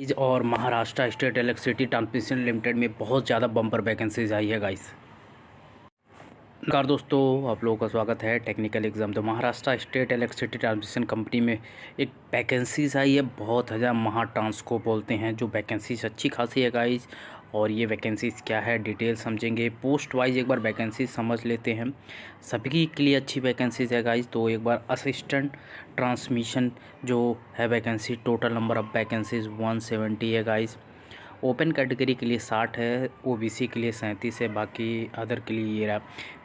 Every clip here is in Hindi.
और Maharashtra state electricity transmission limited में बहुत ज़्यादा बम्पर वैकेंसीज आई है गाइस। नमस्कार दोस्तों, आप लोगों का स्वागत है टेक्निकल एग्ज़ाम। तो Maharashtra state electricity transmission company में एक वैकेंसीज आई है, बहुत हज़ार महाट्रांस को बोलते हैं। जो वैकेंसीज अच्छी खासी है गाइस, और ये वैकेंसीज क्या है डिटेल समझेंगे। पोस्ट वाइज एक बार वैकेंसीज समझ लेते हैं। सभी के लिए अच्छी वैकेंसीज है गाइस। तो एक बार असिस्टेंट ट्रांसमिशन जो है vacancy, total number of vacancies 170 है गाइस। ओपन कैटेगरी के लिए 60 है, ओबीसी के लिए 37 है, बाकी अदर के लिए ये रहा।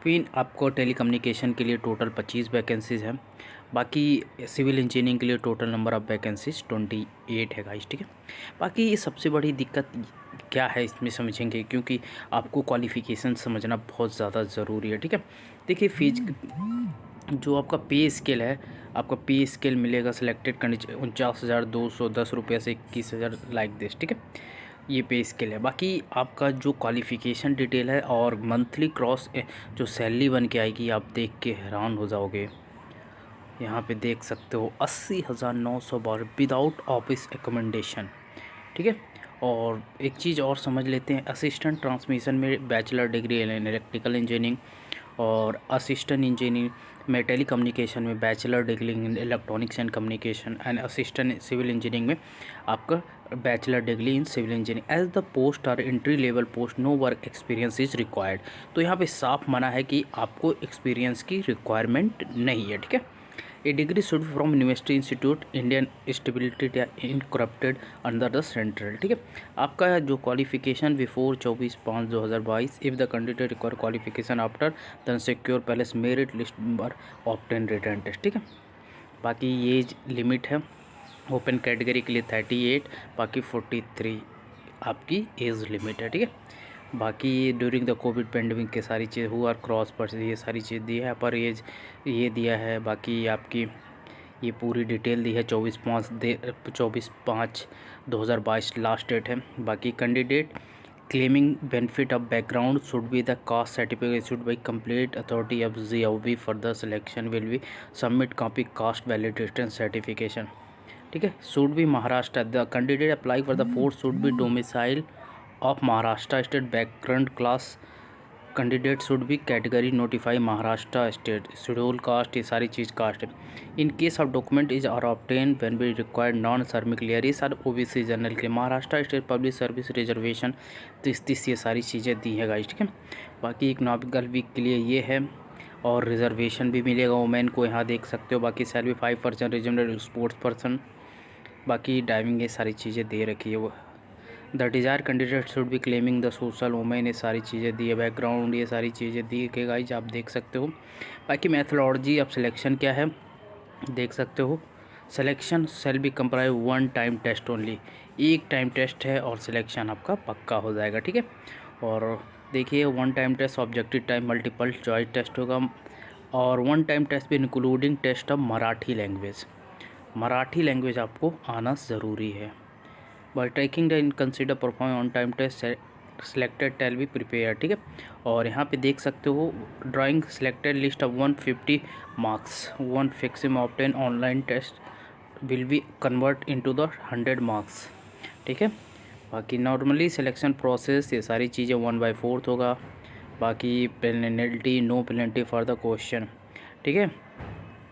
फिर आपको टेलीकम्युनिकेशन के लिए टोटल 25 वैकेंसीज़ हैं। बाकी सिविल इंजीनियरिंग के लिए टोटल नंबर ऑफ़ वैकेंसीज 28 है गाइस, ठीक है। बाकी ये सबसे बड़ी दिक्कत क्या है इसमें समझेंगे, क्योंकि आपको क्वालिफ़िकेशन समझना बहुत ज़्यादा ज़रूरी है, ठीक है। देखिए फीस जो आपका पे स्केल है, आपका पे स्केल मिलेगा सिलेक्टेड कंडीशन 49,210 रुपये से 21,000 लाइक दिस, ठीक है। ये पे स्केल है। बाकी आपका जो क्वालिफ़िकेशन डिटेल है और मंथली क्रॉस जो सैलरी बन के आएगी, आप देख के हैरान हो जाओगे। यहाँ पे देख सकते हो 80,912 विदाउट ऑफिस एकोमोडेशन, ठीक है। और एक चीज़ और समझ लेते हैं, असिस्टेंट ट्रांसमिशन में bachelor degree in electrical engineering, और असिस्टेंट इंजीनियर में टेलीकम्युनिकेशन में bachelor degree in electronics and communication, and assistant civil engineering में आपका bachelor degree in civil engineering. As the post are entry level post, no work experience is required. तो यहाँ पे साफ मना है कि आपको एक्सपीरियंस की रिक्वायरमेंट नहीं है, ठीक है। A degree should from university institute Indian stability incorporated under the central, ठीक है। आपका जो qualification before 24/5/2022, if the candidate require qualification after then secure place merit list number obtain written test, ठीक है। बाकी ये लिमिट है ओपन कैटेगरी के लिए 38, बाकी 43 आपकी एज लिमिट है, ठीक है। बाकी ड्यूरिंग द कोविड पेंडेमिक के सारी चीज़ हुआ, क्रॉस पर ये सारी चीज़ दी है, पर एज ये दिया है। बाकी आपकी ये पूरी डिटेल दी है। 24/5/2022 लास्ट डेट है। बाकी candidate claiming benefit of background should be the caste certificate should be complete authority of GOB for the selection will be submit copy caste validation certification, ठीक है। Should be Maharashtra, the candidate apply for the post should be domicile of Maharashtra state, background class candidate should be category notify Maharashtra state, schedule caste, ये सारी चीज़ कास्ट है। In case of document is are obtain when be required non सर्मिक क्लियरिस और ओबीसी जनरल के Maharashtra state public service reservation 30 ये सारी चीज़ें दी है गाइस, ठीक है। बाकी इकोनॉमिकल वीक के लिए ये है, और रिजर्वेशन भी मिलेगा वुमेन को, यहाँ देख सकते हो। बाकी सैलरी 5% रिजर्व स्पोर्ट्स पर्सन, बाकी ड्राइविंग ये सारी चीज़ें दे रखी है वो। The desire candidate should B claiming the social women, ये सारी चीज़ें दी है। बैकग्राउंड ये सारी चीज़ें दी के गाइज आप देख सकते हो। बाकी मैथोलॉजी ऑफ सिलेक्शन क्या है देख सकते हो। Selection shall be comprise 1 time test only, एक टाइम टेस्ट है और सिलेक्शन आपका पक्का हो जाएगा, ठीक है। और देखिए 1 time test objective time multiple choice test होगा, और 1 टाइम टेस्ट भी including test of Marathi language. Marathi language आपको आना ज़रूरी है। By taking the in consider perform on time test selected tell be prepare, ठीक है। और यहाँ पे देख सकते हो drawing selected list of 150 marks, 1 फिक्सिम obtain online test will be convert into the 100 marks, ठीक है। बाकी नॉर्मली सिलेक्शन प्रोसेस ये सारी चीज़ें 1/4 होगा। बाकी penalty no penalty for the question, ठीक है।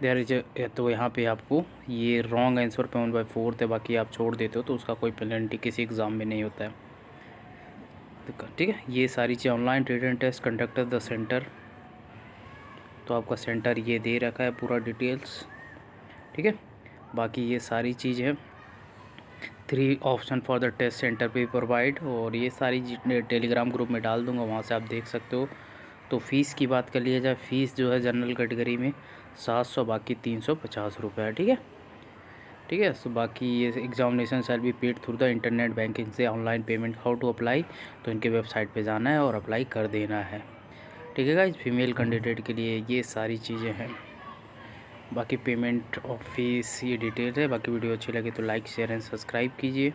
देयर इज तो यहाँ पे आपको ये रॉन्ग आंसर पे 1/4 है, बाकी आप छोड़ देते हो तो उसका कोई पेनल्टी किसी एग्ज़ाम में नहीं होता है, ठीक है। ये सारी चीज़ online written test conductor the centre, तो आपका सेंटर ये दे रखा है पूरा डिटेल्स, ठीक है। बाकी ये सारी चीज़ है। 3 option for the test centre पे प्रोवाइड, और ये सारी टेलीग्राम ग्रुप में डाल दूंगा, वहाँ से आप देख सकते हो। तो फ़ीस की बात कर लिया जाए, फ़ीस जो है जनरल कैटेगरी में 700, बाकी 350 रुपये है, ठीक है, ठीक है। सो बाकी ये examination shall be paid through the internet banking से online payment, how to apply, तो इनके वेबसाइट पे जाना है और अप्लाई कर देना है, ठीक है गाइस। फीमेल कैंडिडेट के लिए ये सारी चीज़ें हैं। बाकी पेमेंट ऑफ फीस ये डिटेल है। बाकी वीडियो अच्छी लगे तो लाइक शेयर एंड सब्सक्राइब कीजिए।